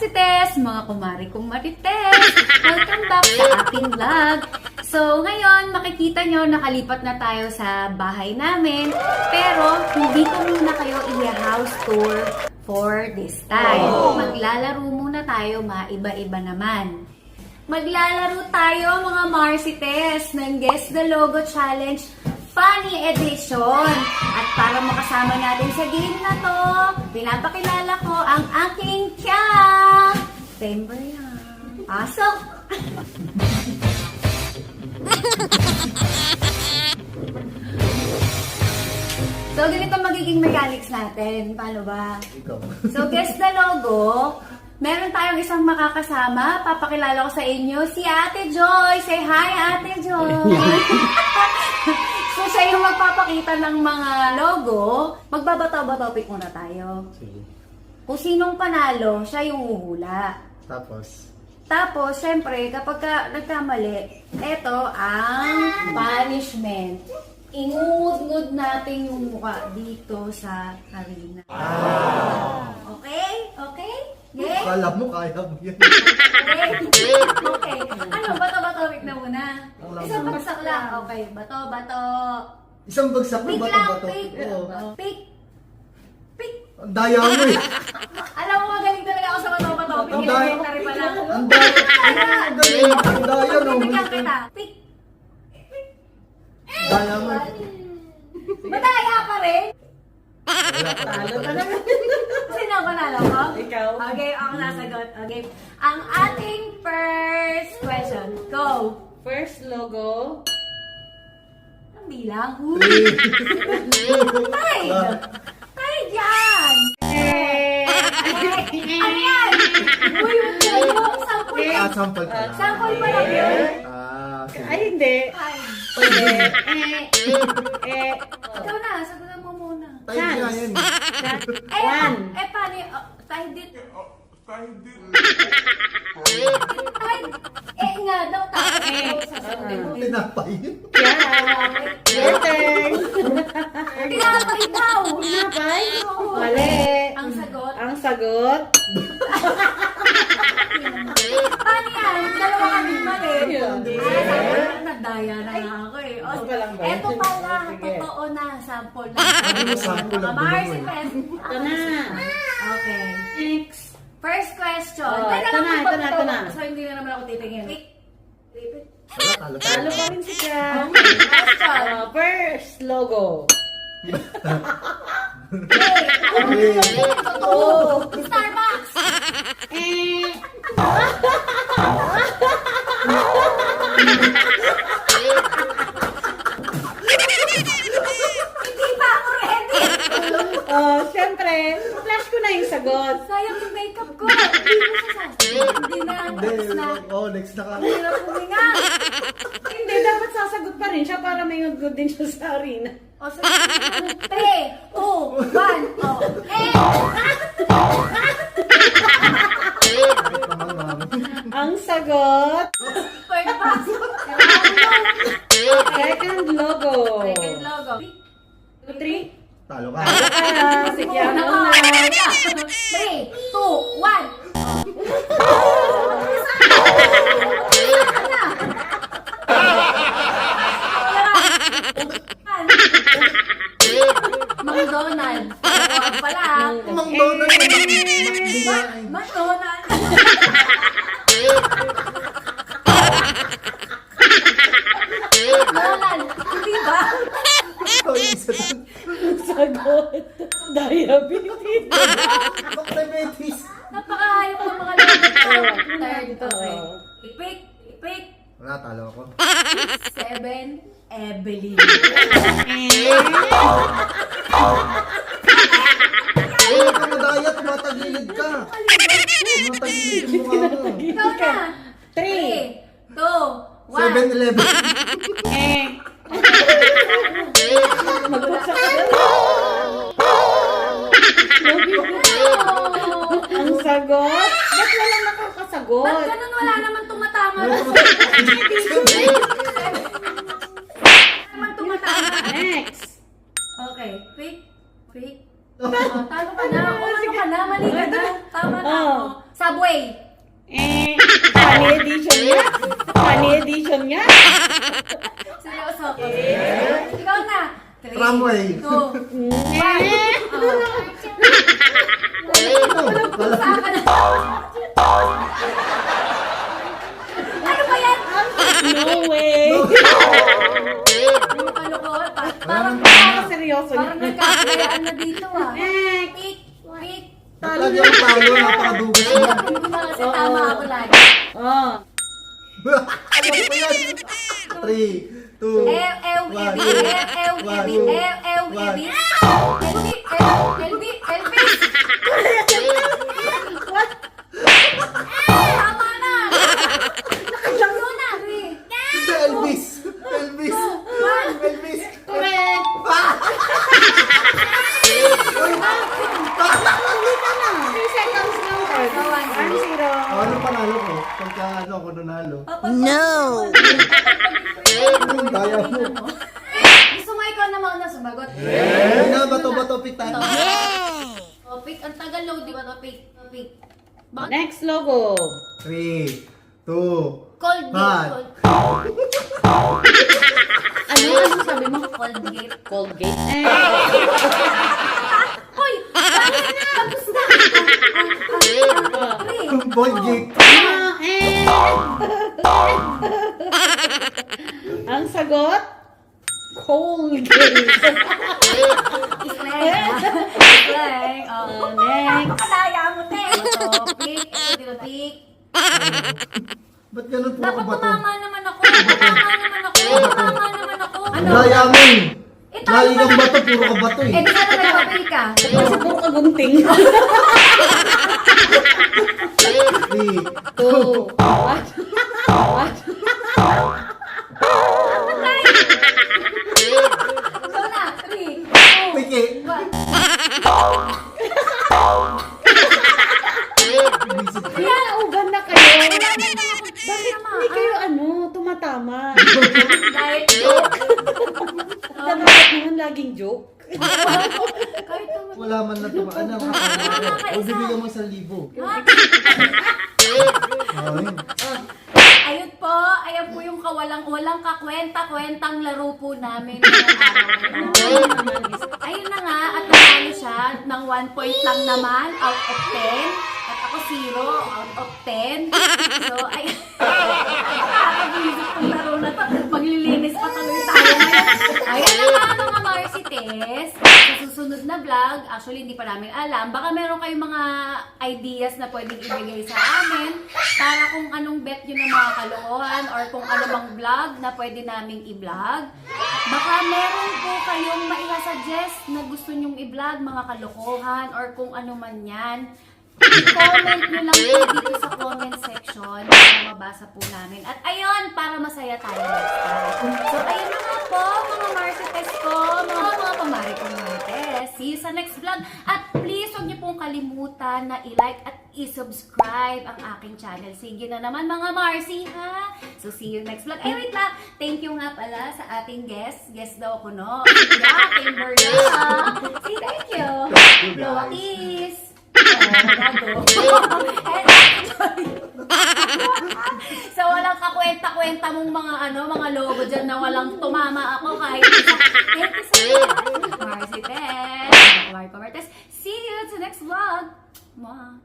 Marsites, mga kumari kong marites, welcome back sa aking vlog. So, ngayon, makikita nyo, nakalipat na tayo sa bahay namin, pero hindi ko muna kayo i-house tour for this time. Maglalaro muna tayo, maiba-iba naman. Maglalaro tayo, mga Marsites, ng Guess the Logo Challenge Funny Edition. At para makasama natin sa game na to, pinapakilala ko ang aking tiyak! Timber yan. Pasok! So, ganito magiging mechanics natin. Paano ba? So, Guess the Logo. Meron tayong isang makakasama. Papakilala ko sa inyo si Ate Joy. Say hi, Ate Joy! So, siya yung magpapakita ng mga logo. Magbabato-bato-pick muna tayo. Sige. Kung sinong panalo, siya yung uhula. Tapos, syempre, kapag nagkamali, ito ang punishment. Ingungud-ngud natin yung mukha dito sa arena. Okay? Okay? Okay? kala mo kaya mo yan. Okay. Ano? Bato-bato-pick na muna. Isang bagsak lang. Okay. Bato-bato. Isang bagsak mo Pick ba lang. ito? Pick. Oo. Pick. Pick. Ang daya mo eh. Alam mo, magaling talaga ako sa bato-bato-pick. Ang daya. Elementary pa lang. Ang daya. Ang galing. Ang daya no. Bigyan kita. Pick. Daya mo eh. Madaya pa rin. Talo ka naman. Sino ang panalo ko? Ikaw. Okay, ako nasagot. Okay. Ang ating first question. Go. First logo. Ang bilang. Three. Tide! Tide yan! Ano yan? Uy, yung sample pa. Sample pa lang. Sample pa lang yun. Sige. Ay, hindi. Tide. Ikaw na, sagutan mo muna. Tayo nga yan. One. Paano yun? Tide it. Tide. Nga daw, tapos ikaw sasagutin mo. Tinapay yun. Your turn. Tinapay daw! Tinapay? Oo. Mali. Ang sagot? Ang sagot? Paano yan? Dalawa kami mali. Hindi. Nagdaya na nga ako eh. Ako pa lang ba? Eto pala, Sige. totoo na. Sample na. Sample lang, Mars, bilang mo eh. Ito na. Okay. Next. First question. Oh, Teka ito lang, na, ito na, ito na. So, hindi na naman ako titingin. Repeat. Talo pa. Talo pa rin si Jan. Question. First logo. Oh, Starbucks. Hindi pa ako ready. Oh, syempre, flash ko na yung sagot. Sayang yung makeup ko. Hindi ko sasasagot. Hindi na. Next na. Oh, next na ka. Hirap huminga. Hindi, dapat sasagot pa rin siya para may good din siya sa arena. O, sige. 3, 2, 1. Oh. Ang sagot, Third box. second logo. Second logo. 2, 3. Talo ka. Kaya, si Kiana na. 3, 2, 1. McDonald's. Huwag pala. Mang donut na bigay. McDonald's. McDonald's. Hindi ba? Oh, yung isa dun. Sagot, diabetes. Diabetes. Napakahayop ng mga logo. Third. Okay. Ipik. Ipik. Wala, talo ako. 7. Evelyn. Huwag ka madaya, tumatagilid ka. Tumatagilid yung mukha mo. Ikaw na. 3. 3, 2, 1. 7-Eleven. Magbuksa ka na. Ang sagot, ba't walang nakakasagot? Ba't ganun wala naman tumatama? Naman tumatama. Next. Okay. Pick. Pick. Talo ka na. Umano ka na. Mali ka na. Tama na ako. Subway. Funny edition nga. Funny edition nga. Seryoso ako. Ikaw na. 3, Tramway. 2, 1. Ano ba yan? No way. Ano ko? Parang Seryoso parang niya. nagkakayaan na dito ah. Pick. Lagi ang talo, napakadugas mo. Hindi ko na kasi tama ako lagi. Oh. Alam ko yan. 3, 2, Tama na! Nakalayo na! Elvis! Elvis! Elvis! Correct. Halika na. 3 seconds lang. 1-0. Ano panalo ko? Pagka ano ako nanalo. No! Daya mo. Gusto mo ikaw naman na sumagot? Hindi na, bato-bato pick tayo. Topic, ang tagal load, di ba topic? Bakit? Next logo. 3, 2, Cold Hi. gate. Ano sabi mo? Cold gate. Colgate. Hoy! Bakit na? Tapos na! Bold gate. Ang sagot? Colgate. Islang. Oh, Next. Kalaya mo, te. Topic. Topic. Ba't ganun po Dapat ako bato? tumama naman ako. Tumama naman ako. Ano? Daya mo eh. Eh, tayo Lagi kang na- bato, puro ka bato Eh, eh. di sana nag-topic ka. Kasi puro kagunting. 3, 2, 1. Ikaw na. 3, 2, Piki. 1. Kaya naugan na kayo. Bakit hindi kayo tumatama? Dahil joke. Dapat naman laging joke. Kahit naman. Wala man na tumaan na. O bibigyan mo 1,000. Ayun. Ayun po, ayan po yung walang kakwenta-kwentang laro po namin ngayong araw na ito. Ayun na nga, at nanalo siya ng 1 point lang naman out of 10. At ako 0 out of 10. So, ayun. Nakakabisip kong laro na to. Maglilinis pa tuloy tayo ngayon. Ayun na nga mga Marcites. Sa susunod na vlog, actually hindi pa namin alam. Baka meron kayong mga ideas na pwedeng ibigay sa amin para kung anong bet yun ng mga kalokohan or kung ano bang vlog na pwede naming i-vlog. Baka meron po kayong maisa-suggest na gusto nyong i-vlog, mga kalokohan or kung ano man yan. I-comment nyo lang po dito sa comment section para mabasa po namin. At ayun, para masaya tayo next time. So ayun na nga po, mga Marcites ko, mga pamari ko Marcites. See you sa next vlog. At please, huwag niyo pong kalimutan na i-like at i-subscribe ang aking channel. Sige na naman mga Marcy, ha? So see you next vlog. Ay, wait lang. Thank you nga pala sa ating guest. Guest daw ako, no? Yeah, Kimberly. Say thank you. Blow a kiss. So walang kakwenta-kwenta mong mga logo dyan na walang tumama ako kahit isa. Thank you so much, Marcy Tess, Marco Martes. See you sa next vlog. Mwah.